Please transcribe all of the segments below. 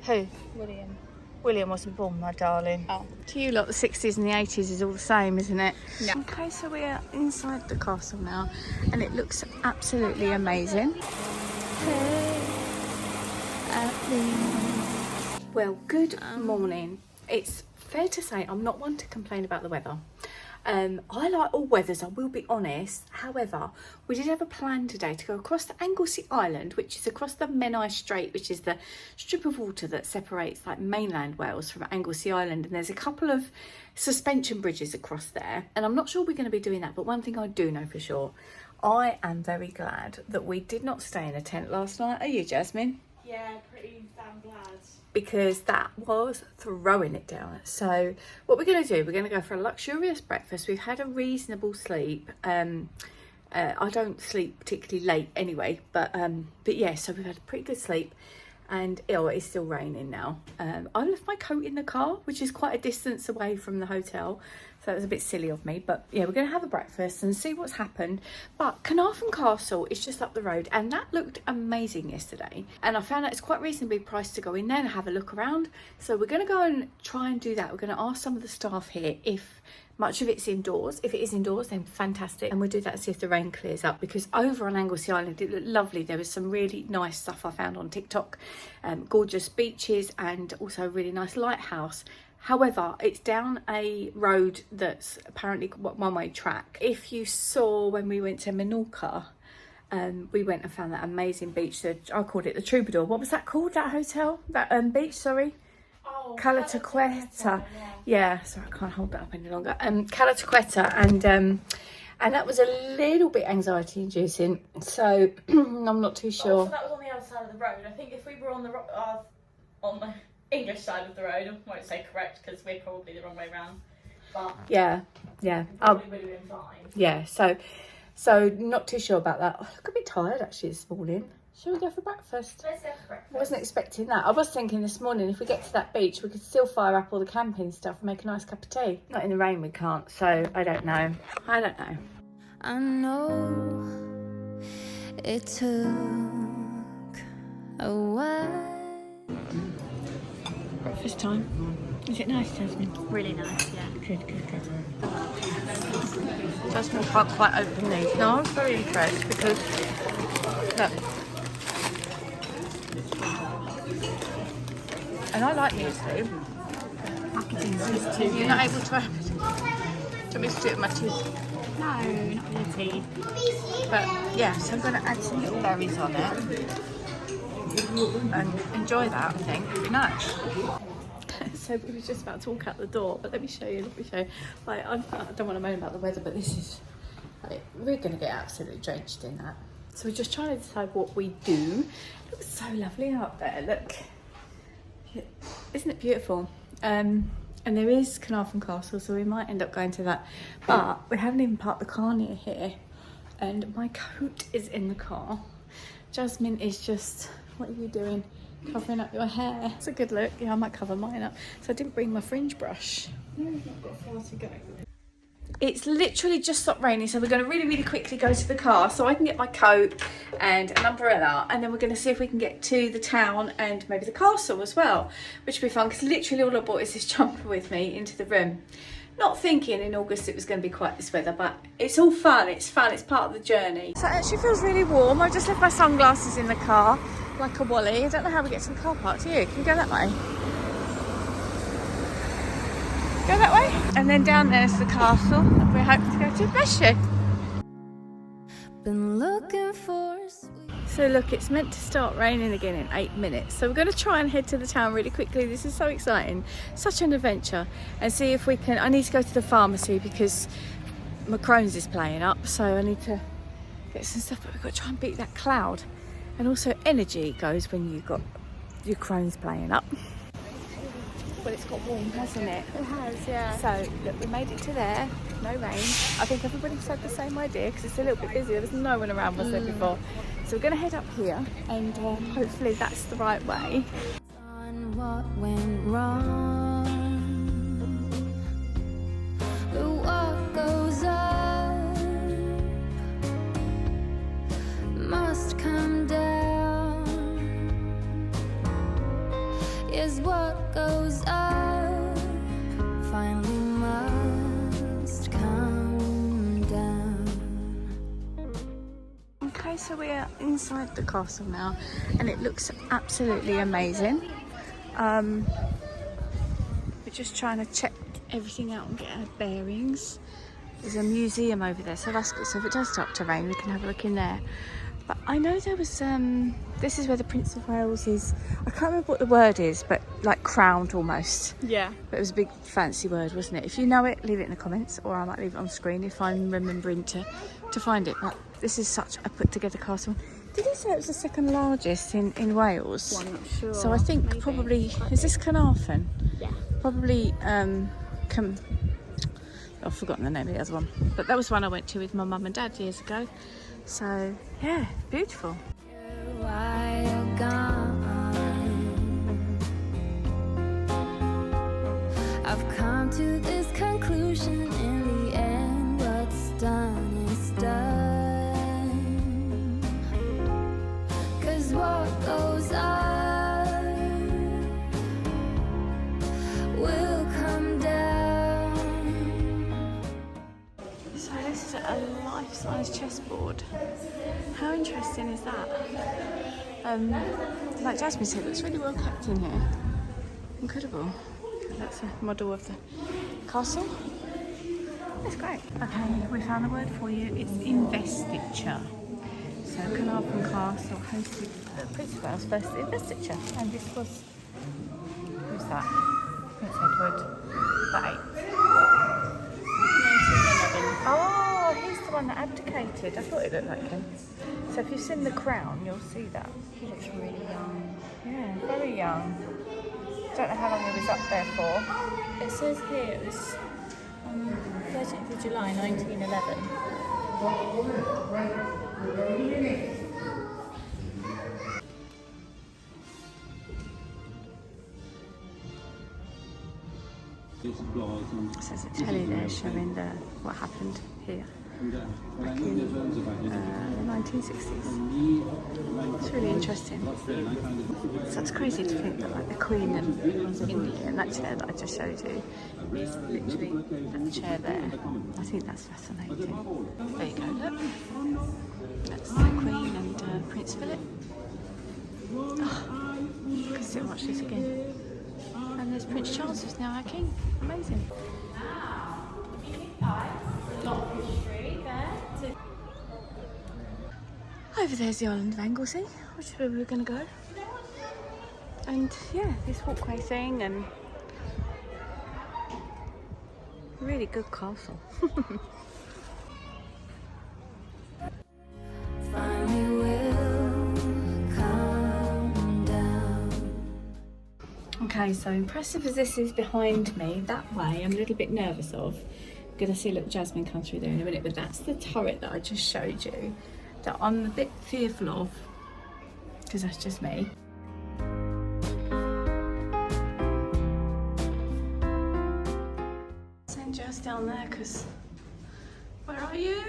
Who? William. William wasn't born, my darling. Oh. To you lot, the 60s and the 80s is all the same, isn't it? Yeah. Okay, so we are inside the castle now, and it looks absolutely amazing. Well, good morning. It's fair to say I'm not one to complain about the weather. I like all weathers, I will be honest. However, we did have a plan today to go across the Anglesey Island, which is across the Menai Strait, which is the strip of water that separates like mainland Wales from Anglesey Island. And there's a couple of suspension bridges across there. And I'm not sure we're going to be doing that, but one thing I do know for sure, I am very glad that we did not stay in a tent last night. Are you, Jasmine? Yeah, pretty damn glad. Because that was throwing it down. So what we're going to do, we're going to go for a luxurious breakfast. We've had a reasonable sleep. I don't sleep particularly late anyway, but yeah, so we've had a pretty good sleep. And it's still raining now. I left my coat in the car, which is quite a distance away from the hotel, so that was a bit silly of me. But yeah, we're going to have a breakfast and see what's happened. But Caernarfon Castle is just up the road, and that looked amazing yesterday. And I found out it's quite reasonably priced to go in there and have a look around. So we're going to go and try and do that. We're going to ask some of the staff here if much of it's indoors. If it is indoors, then fantastic. And we'll do that and see if the rain clears up, because over on Anglesey Island, it looked lovely. There was some really nice stuff I found on TikTok. Gorgeous beaches and also a really nice lighthouse. However, it's down a road that's apparently one-way track. If you saw when we went to Menorca, we went and found that amazing beach. I called it the Troubadour. What was that called, that hotel? That beach, sorry? Oh, Cadw. Yeah, sorry, I can't hold that up any longer. Cadw, and that was a little bit anxiety inducing, so I'm not too sure. Oh, so that was on the other side of the road. I think if we were on the English side of the road, I won't say correct because we're probably the wrong way around, but yeah, probably would have been fine. Yeah, so not too sure about that. I look a bit tired actually this morning. Shall we go for breakfast? Let's go for breakfast. I wasn't expecting that. I was thinking this morning if we get to that beach, we could still fire up all the camping stuff and make a nice cup of tea. Not in the rain, we can't. So I don't know. I know it took a while. Breakfast time. Is it nice, Jasmine? Really nice, yeah. Good. Jasmine can't quite open these. No, I was very impressed because look. And I like muesli. Packaging is too You're not able to open it. Do you want me to do it with my teeth? No, not with your teeth. But yeah, so I'm going to add some little berries on it and enjoy that, I think. It'd be nice. So we were just about to walk out the door, but let me show you. Like, I don't want to moan about the weather, but this is, like, we're going to get absolutely drenched in that. So we're just trying to decide what we do. It looks so lovely out there, look. Isn't it beautiful? And there is Caernarfon Castle, so we might end up going to that. But we haven't even parked the car near here. And my coat is in the car. Jasmine is just, what are you doing? Covering up your hair. It's a good look. Yeah, I might cover mine up. So I didn't bring my fringe brush. No, I've not got far to go. It's literally just stopped raining, so we're going to really quickly go to the car so I can get my coat and an umbrella, and then we're going to see if we can get to the town and maybe the castle as well, which will be fun because literally all I bought is this jumper with me into the room. Not thinking in August it was going to be quite this weather, but it's all fun. It's fun. It's part of the journey. So it actually feels really warm. I just left my sunglasses in the car like a wally. I don't know how we get to the car park. Do you? Can you go that way? Go that way, and then down there's the castle, and we're hoping to go to the best shed. Been looking for So look, it's meant to start raining again in 8 minutes, so we're going to try and head to the town really quickly. This is so exciting, such an adventure, and see if we can. I need to go to the pharmacy because my Crohn's is playing up, so I need to get some stuff, but we've got to try and beat that cloud. And also energy goes when you've got your Crohn's playing up. Well, it's got warm, hasn't it? It has, yeah. So, look, we made it to there. No rain. I think everybody's had the same idea because it's a little bit busy. There was no one around, was there, before? So we're going to head up here and hopefully that's the right way. on what went wrong. But what goes up must come down. is what goes up finally must come down. Okay, so we are inside the castle now, and it looks absolutely amazing. We're just trying to check everything out and get our bearings. There's a museum over there, so that's good. So if it does start to rain, we can have a look in there. But I know there was, this is where the Prince of Wales is. I can't remember what the word is, but like crowned almost. Yeah. But it was a big fancy word, wasn't it? If you know it, leave it in the comments, or I might leave it on screen if I'm remembering to find it. But this is such a put together castle. Did he say it was the second largest in Wales? Well, I'm not sure. So I think Maybe. probably, is this Caernarfon? Yeah. Probably, I've forgotten the name of the other one. But that was one I went to with my mum and dad years ago. So, yeah, beautiful. While you're gone, I've come to this conclusion. In the end, what's done is done. 'Cause what goes up will come down. So this is a life-size chessboard. How interesting is that? Like Jasmine said, it's really well kept in here. Incredible. That's a model of the castle. It's great. Okay, we found the word for you. It's investiture. So Caernarfon Castle hosted the Prince of Wales' first investiture, and this was, who's that? Prince Edward the 8th. 1911. Oh, he's the one that abdicated. I thought it looked like him. So if you've seen The Crown, you'll see that. He looks really young. Yeah, very young. Don't know how long he was up there for. It says here it was on 13th of July 1911. So there's a telly there showing what happened here back in the 1960s. It's really interesting. So it's crazy to think that like the Queen and England, and that chair that I just showed you is literally that chair there. I think that's fascinating. There you go, look. That's the Queen and Prince Philip. Oh, I can still watch this again. And there's Prince Charles, who's now our king. Amazing. Over there's the island of Anglesey, which is where we were going to go. And yeah, this walkway thing, and really good castle. Finally will come down. Okay, so impressive as this is behind me, that way I'm a little bit nervous of. I'm going to see little Jasmine come through there in a minute, but that's the turret that I just showed you that I'm a bit fearful of, because that's just me. Send Jazz down there, because where are you?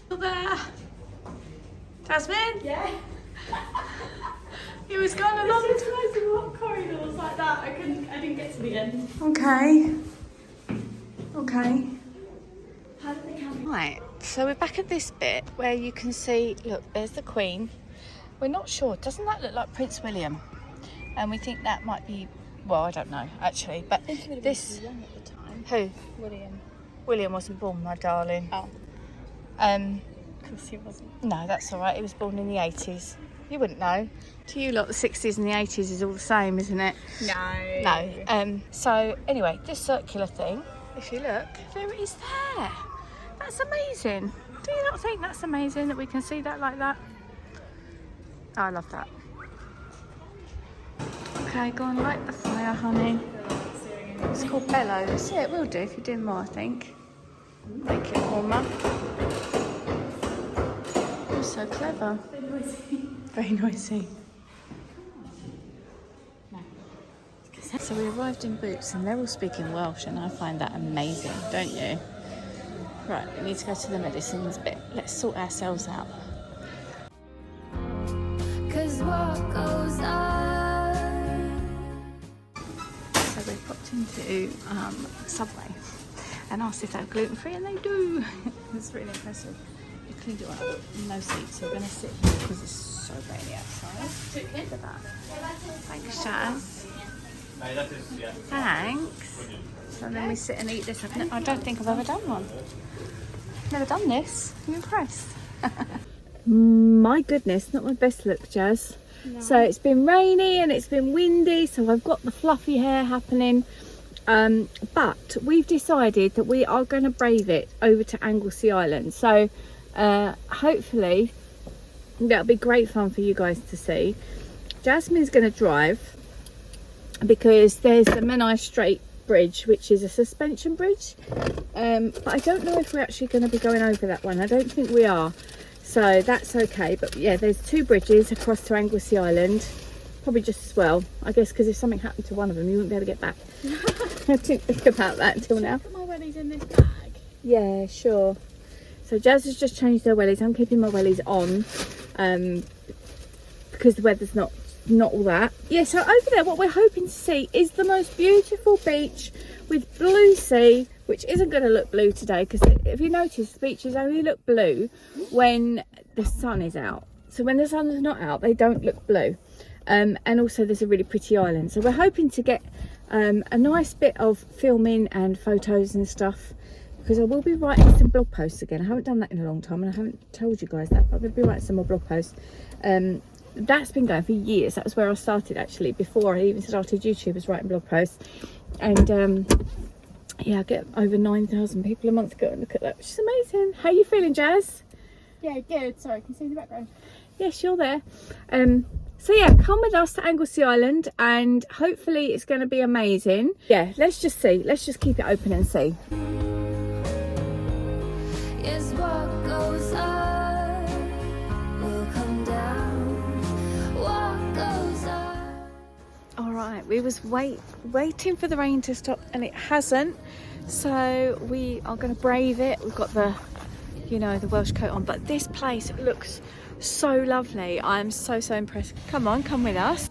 Still there? Jasmine? Yeah. He was gone a long time. Supposed to walk corridors like that. I didn't get to the end. Okay. Okay. How did they come? Right, so we're back at this bit where you can see, look, there's the Queen. We're not sure, doesn't that look like Prince William? And we think that might be, well, I don't know, actually, but I think he would have this, been young at the time. who? William. William wasn't born, my darling. Oh. Of course he wasn't. No, that's all right, he was born in the 80s. You wouldn't know. To you lot, the 60s and the 80s is all the same, isn't it? No. No. So anyway, this circular thing, if you look, there it is there. That's amazing. Do you not think that's amazing that we can see that like that? Oh, I love that. Okay, go and light the fire, honey. It's called bellows. Yeah, it will do if you do more, I think. Make it warmer. You're so clever. Very noisy. So we arrived in Boots and they're all speaking Welsh, and I find that amazing, don't you? Right, we need to go to the medicines bit. Let's sort ourselves out. 'Cause what goes to Subway and asked if they were gluten-free, and they do. It's really impressive. You cleaned it up, no seats, so we're going to sit here because it's so rainy outside. Look at that. Thanks, Jazz. Thanks. And then we sit and eat this. I don't think I've ever done one. Never done this. I'm impressed. My goodness, not my best look, Jazz. No. So it's been rainy and it's been windy, so I've got the fluffy hair happening. But we've decided that we are going to brave it over to Anglesey Island. So hopefully that'll be great fun for you guys to see. Jasmine's going to drive because there's the Menai Strait Bridge, which is a suspension bridge, but I don't know if we're actually going to be going over that one. I don't think we are, so that's okay. But yeah, there's 2 bridges across to Anglesey Island, probably just as well, I guess, because if something happened to one of them you wouldn't be able to get back. I didn't think about that until now. Put my wellies in this bag. Yeah, sure. So Jazz has just changed her wellies. I'm keeping my wellies on because the weather's not all that. Yeah, so over there what we're hoping to see is the most beautiful beach with blue sea, which isn't going to look blue today because if you notice, the beaches only look blue when the sun is out. So when the sun is not out, they don't look blue. And also there's a really pretty island, so we're hoping to get a nice bit of filming and photos and stuff, because I will be writing some blog posts again. I haven't done that in a long time and I haven't told you guys that, but I'm going to be writing some more blog posts. That's been going for years. That was where I started, actually, before I even started YouTube, was writing blog posts. And yeah, I get over 9,000 people a month go and look at that, which is amazing. How are you feeling, Jazz? Yeah, good. Sorry, can you see in the background? Yes, you're there. So yeah, come with us to Anglesey Island and hopefully it's going to be amazing. Yeah, let's just see. Let's just keep it open and see. Yes, what goes up will come down. What goes up. All right, we was waiting for the rain to stop and it hasn't. So we are going to brave it. We've got the, you know, the Welsh coat on, but this place looks so lovely. I'm so impressed. Come on, come with us.